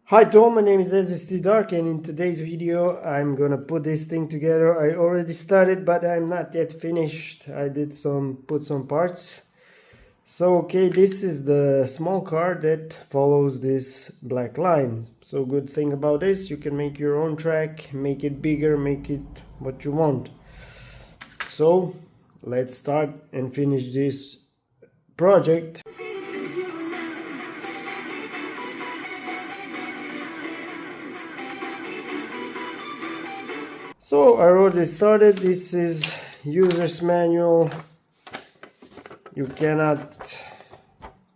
Hi Tom, my name is SVT Dark, and in today's video I'm gonna put this thing together. I already started, but I'm not yet finished. I did put some parts. So okay, this is the small car that follows this black line. So good thing about this, you can make your own track, make it bigger, make it what you want. So let's start and finish this project. So I already started. This is user's manual. You cannot,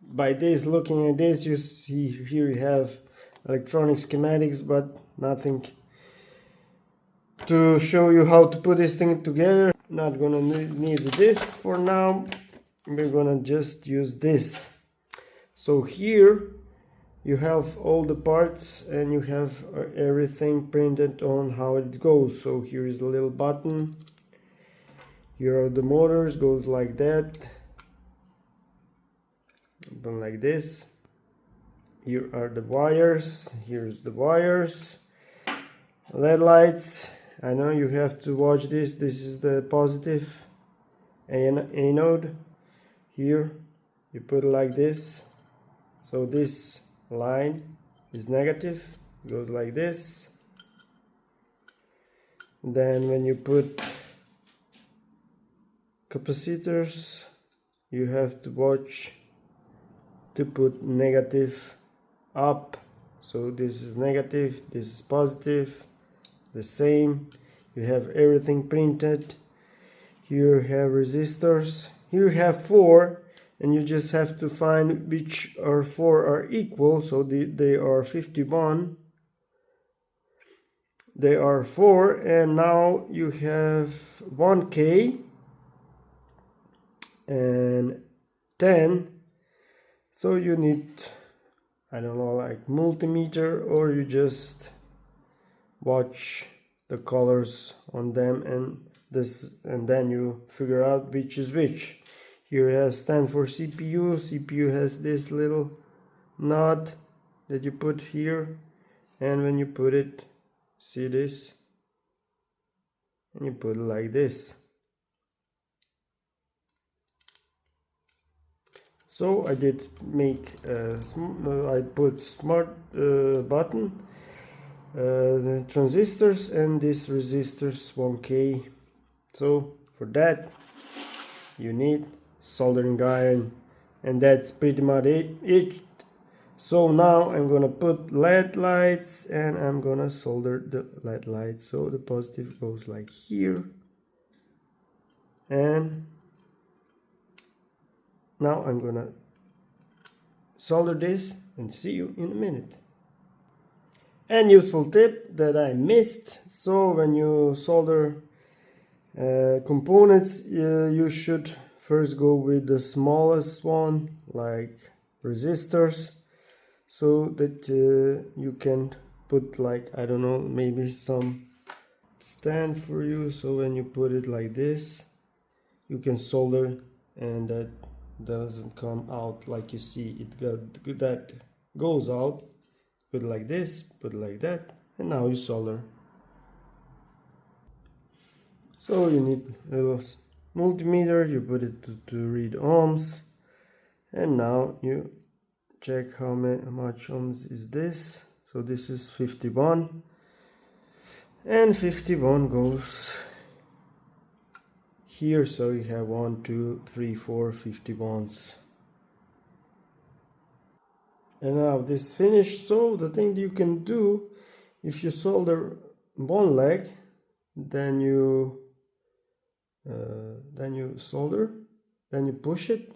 by this, looking at this, you see here you have electronic schematics, but nothing to show you how to put this thing together. Not gonna need this for now. We're gonna just use this. So here you have all the parts and you have everything printed on how it goes. So here is the little button. Here are the motors, goes like that. Open like this. Here are the wires. Here's the wires. LED lights. I know you have to watch this. This is the positive anode. Here you put it like this. So this line is negative, goes like this. Then when you put capacitors, you have to watch to put negative up. So this is negative, this is positive, the same. You have everything printed. Here you have resistors. Here you have 4, and you just have to find which are 4 are equal. So they are 51. They are 4, and now you have 1K and 10. So you need, I don't know, like multimeter, or you just watch the colors on them and then you figure out which is which. Here it has stand for CPU. CPU has this little nod that you put here, and when you put it, see this, and you put it like this. So I did make I put smart button, the transistors, and this resistors 1K. So for that you need soldering iron, and that's pretty much it. So now I'm gonna put LED lights, and I'm gonna solder the LED lights. So the positive goes like here, and now I'm gonna solder this and see you in a minute. And useful tip that I missed: so when you solder components, you should first go with the smallest one, like resistors, so that you can put, like, I don't know, maybe some stand for you. So when you put it like this, you can solder, and that doesn't come out like you see it that goes out. Put it like this, put it like that, and now you solder. So you need a little multimeter, you put it to read ohms, and now you check how much ohms is this. So this is 51, and 51 goes here. So you have 1, 2, 3, 4, 51s. And now this is finished. So the thing that you can do, if you solder one leg, then you solder, then you push it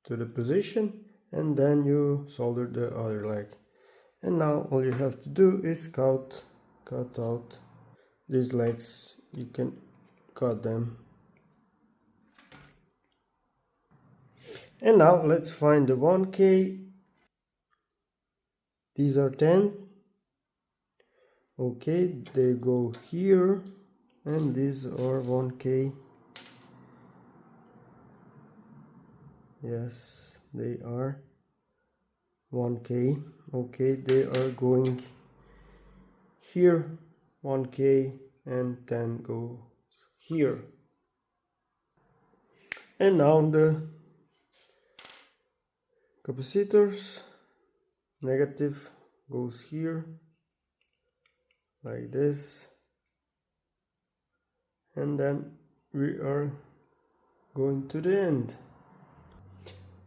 to the position, and then you solder the other leg. And now all you have to do is cut out these legs. You can cut them. And now let's find the 1K. These are 10. Okay, they go here, and these are 1K. Yes, they are. 1K. Okay, they are going here, 1K, and 10 goes here. And now the capacitors, negative goes here, like this, and then we are going to the end.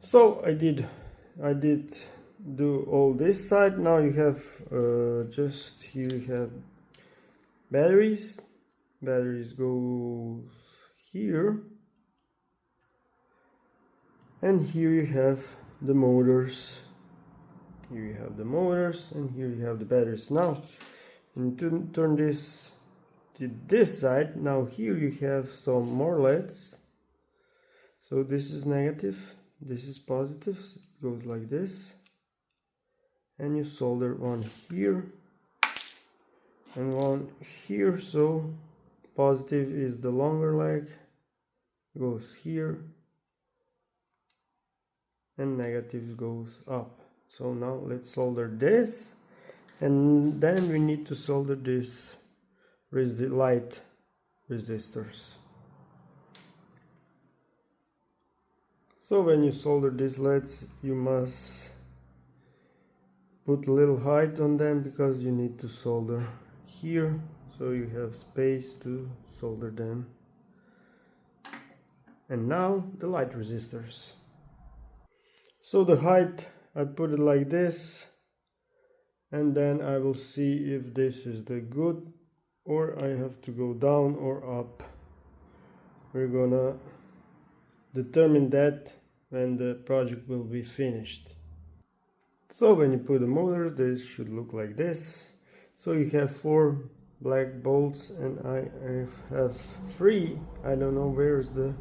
So I did do all this side. Now you have just here you have batteries goes here, and here you have the motors. Here you have the motors, and here you have the batteries. Now and to turn this to this side, now here you have some more LEDs. So this is negative, this is positive, it goes like this, and you solder one here and one here. So positive is the longer leg, goes here, and negative goes up. So now let's solder this, and then we need to solder this light resistors. So when you solder these LEDs, you must put a little height on them, because you need to solder here, so you have space to solder them. And now the light resistors. So the height, I put it like this, and then I will see if this is the good, or I have to go down or up. We're gonna determine that when the project will be finished. So when you put the motors, they should look like this. So you have 4 black bolts, and I have 3. I don't know where's the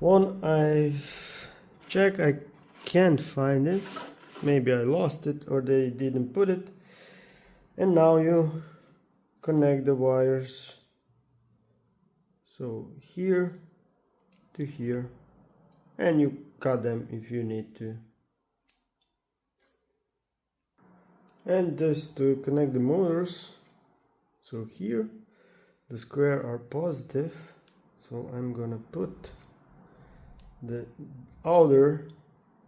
one I've checked. I can't find it. Maybe I lost it, or they didn't put it. And now you connect the wires. So here to here, and you cut them if you need to. And just to connect the motors, so here the square are positive, so I'm gonna put the outer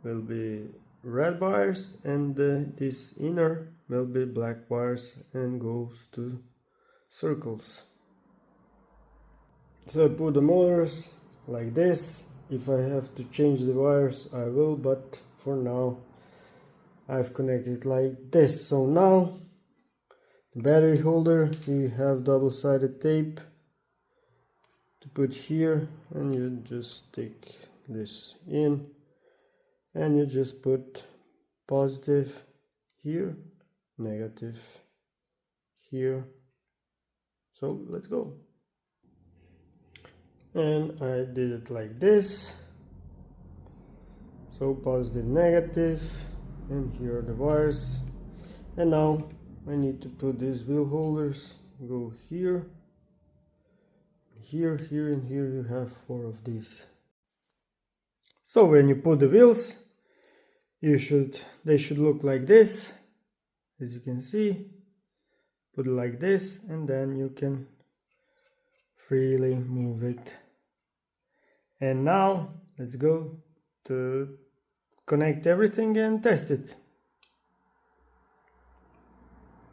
will be red wires, and this inner will be black wires, and goes to circles. So I put the motors like this. If I have to change the wires, I will, but for now I've connected like this. So now the battery holder, you have double-sided tape to put here, and you just stick this in, and you just put positive here, negative here. So let's go. And I did it like this. So positive, negative, and here are the wires. And now I need to put these wheel holders, go here, here, here, and here. You have 4 of these. So when you put the wheels, they should look like this, as you can see. Put it like this, and then you can freely move it. And now let's go to connect everything and test it.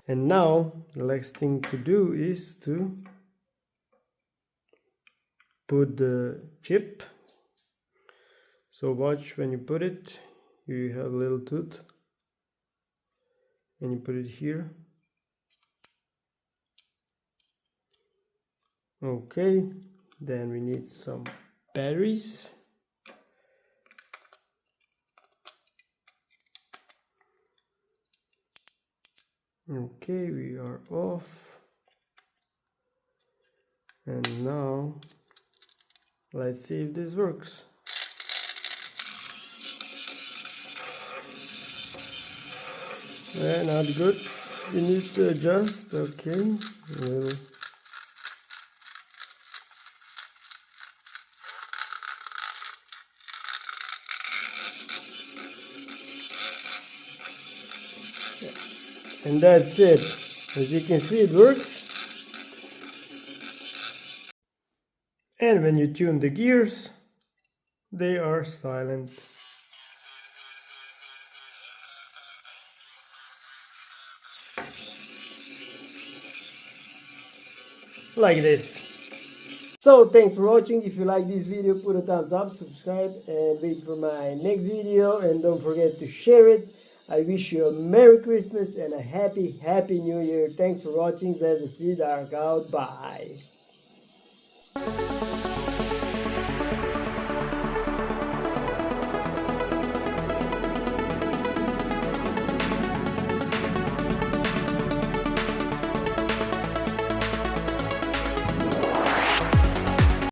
And now the next thing to do is to put the chip. So watch, when you put it, you have a little tooth, and you put it here. Okay, then we need some batteries. Okay, we are off. And now let's see if this works. Not good. You need to adjust. Okay. Well, And that's it. As you can see, it works. And when you tune the gears, they are silent. Like this. So thanks for watching. If you like this video, put a thumbs up, subscribe, and wait for my next video. And don't forget to share it. I wish you a Merry Christmas and a Happy New Year. Thanks for watching. Let the sea dark out. Bye.